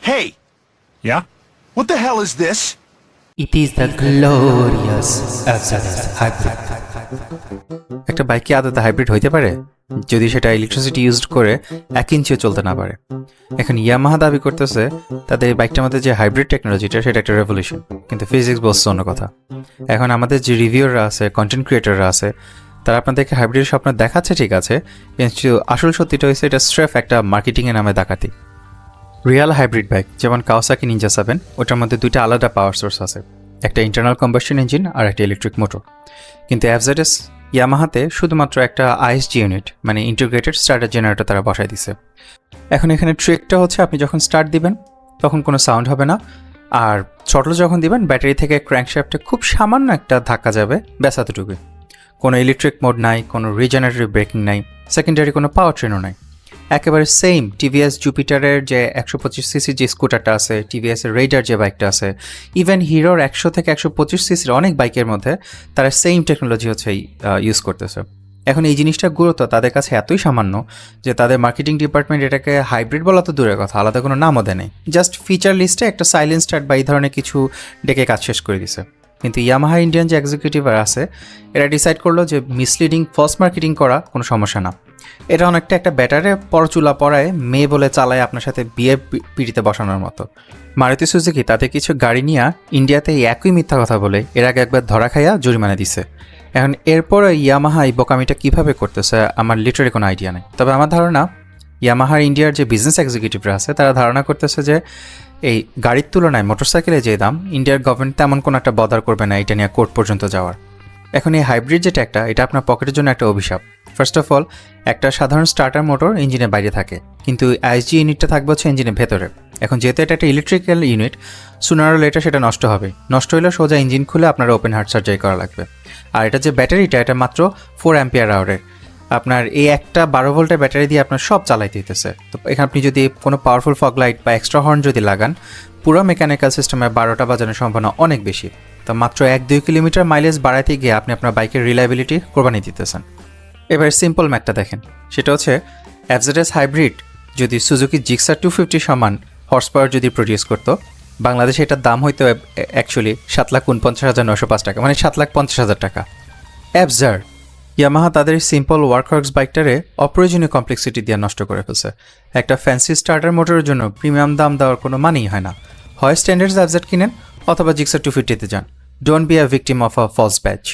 Hey, Yeah? what the hell is this? It is the glorious Exodus hybrid. একটা bike কি আদতে hybrid হইতে পারে যদি সেটা ইলেকট্রিসিটি ইউজ করে 1 ইঞ্চিও চলতে না পারে? এখন ইয়ামাহা দাবি করতেছে তাদের এই বাইকটার মধ্যে যে হাইব্রিড টেকনোলজিটা সেটা একটা রেভলিউশন, কিন্তু ফিজিক্স বলছে অন্য কথা। এখন আমাদের যে রিভিউয়াররা আছে, কন্টেন্ট ক্রিয়েটররা আছে, তারা আপনাদেরকে হাইব্রিড স্বপ্ন দেখাচ্ছে ঠিক আছে, কিন্তু আসল সত্যিটা হচ্ছে এটা স্রেফ একটা মার্কেটিংয়ের নামে ডাকাতি। রিয়াল হাইব্রিড বাইক যেমন কাওয়াসাকি নিনজা 7, ওটার মধ্যে দুইটা আলাদা পাওয়ার সোর্স আছে, একটা ইন্টারনাল কম্বাসশন ইঞ্জিন আর একটা ইলেকট্রিক মোটর। কিন্তু এফজেডএস ইয়ামাহাতে শুধুমাত্র একটা আইএসজি ইউনিট মানে ইন্টিগ্রেটেড স্টার্টার জেনারেটর তারা বসায় দিছে। এখন এখানে ট্রিকটা হচ্ছে আপনি যখন স্টার্ট দিবেন তখন কোনো সাউন্ড হবে না, আর থ্রটল যখন দিবেন ব্যাটারি থেকে ক্র্যাঙ্কশ্যাফটে খুব সামান্য একটা ধাক্কা যাবে, ব্যাস এতটুকুই। কোনো ইলেকট্রিক মোড নাই, কোনো রিজেনারেটিভ ব্রেকিং নাই, সেকেন্ডারি কোনো পাওয়ার ট্রেনও নাই। একেবারে সেম টিভিএস জুপিটারের যে 125 সিসি যে স্কুটারটা আছে, টিভিএসের রেইডার যে বাইকটা আছে, ইভেন হিরোর 100 থেকে 125 সিসির অনেক বাইকের মধ্যে তারা সেম টেকনোলজি হচ্ছে ইউজ করতেছে। এখন এই জিনিসটা গুরুত্ব তাদের কাছে এতই সামান্য যে তাদের মার্কেটিং ডিপার্টমেন্ট এটাকে হাইব্রিড বলা তো দূরের কথা, আলাদা কোনো নামও দেয় নেই, জাস্ট ফিচার লিস্টে একটা সাইলেন্ট স্টার্ট বা এই ধরনের কিছু ডেকে কাজ শেষ করে দিছে। কিন্তু ইয়ামাহা ইন্ডিয়ান যে এক্সিকিউটিভ আছে এরা ডিসাইড করলো যে মিসলিডিং ফলস মার্কেটিং করা কোনো সমস্যা না, এটা অনেকটা একটা ব্যাটারে পরচুলা পরায় মেয়ে বলে চালায় আপনার সাথে বিয়ে পিড়িতে বসানোর মতো। মারুতি সুজুকি তাতে কিছু গাড়ি নিয়ে ইন্ডিয়াতে একই মিথ্যা কথা বলে এর আগে একবার ধরা খাইয়া জরিমানা দিছে। এখন এরপরে ইয়ামাহা এই বোকামিটা কীভাবে করতেছে আমার লিটারি কোনো আইডিয়া নেই, তবে আমার ধারণা ইয়ামাহার ইন্ডিয়ার যে বিজনেস এক্সিকিউটিভরা আছে তারা ধারণা করতেছে যে এই গাড়ির তুলনায় মোটরসাইকেলে যে দাম ইন্ডিয়ার গভর্নমেন্ট তেমন কোনো একটা বদার করবে না এটা নিয়ে কোর্ট পর্যন্ত যাওয়ার। এখন এই হাইব্রিড যেটা এটা আপনার পকেটের জন্য একটা অভিশাপ। ফার্স্ট অফ অল একটা সাধারণ স্টার্টার মোটর ইঞ্জিনের বাইরে থাকে, কিন্তু আইএসজি ইউনিটটা থাকবে হচ্ছে ইঞ্জিনের ভেতরে। এখন যেহেতু এটা একটা ইলেকট্রিক্যাল ইউনিট, সুনার লেটার সেটা নষ্ট হবে, নষ্ট হলে সোজা ইঞ্জিন খুলে আপনার ওপেন হার্ট সার্জারি করা লাগবে। আর এটা যে ব্যাটারিটা এটা মাত্র 4 অ্যাম্পিয়ার আওয়ারের, আপনার এই একটা 12 ভোল্টের ব্যাটারি দিয়ে আপনার সব চালাইতে দিতেছে। তো এখানে আপনি যদি কোনো পাওয়ারফুল ফগ লাইট বা এক্সট্রা হর্ন যদি লাগান, পুরো মেকানিক্যাল সিস্টেমে 12টা বাজানোর সম্ভাবনা অনেক বেশি। তো মাত্র 1-2 কিলোমিটার মাইলেজ বাড়াইতে গিয়ে আপনি আপনার বাইকের রিলায়েবিলিটি কোরবানি দিতেছেন। এবার সিম্পল ম্যাথটা দেখেন, সেটা হচ্ছে এফজেডএস হাইব্রিড যদি সুজুকি জিক্সার 250 সমান হর্স পাওয়ার যদি প্রডিউস করতো, বাংলাদেশে এটার দাম হইতো অ্যাকচুয়ালি 7,49,905 টাকা, মানে 7,50,000 টাকা। অ্যাবসার্ড। ইয়ামাহা তাদের সিম্পল ওয়ার্কহর্স বাইকটারে অপ্রয়োজনীয় কমপ্লেক্সিটি দিয়ে নষ্ট করে ফেলছে। একটা ফ্যান্সি স্টার্টার মোটরের জন্য প্রিমিয়াম দাম দেওয়ার কোনো মানেই হয় না। হয় স্ট্যান্ডার্ডস অ্যাবজেড কিনেন অথবা জিক্সার 250-তে যান। Don't be a victim of a false batch.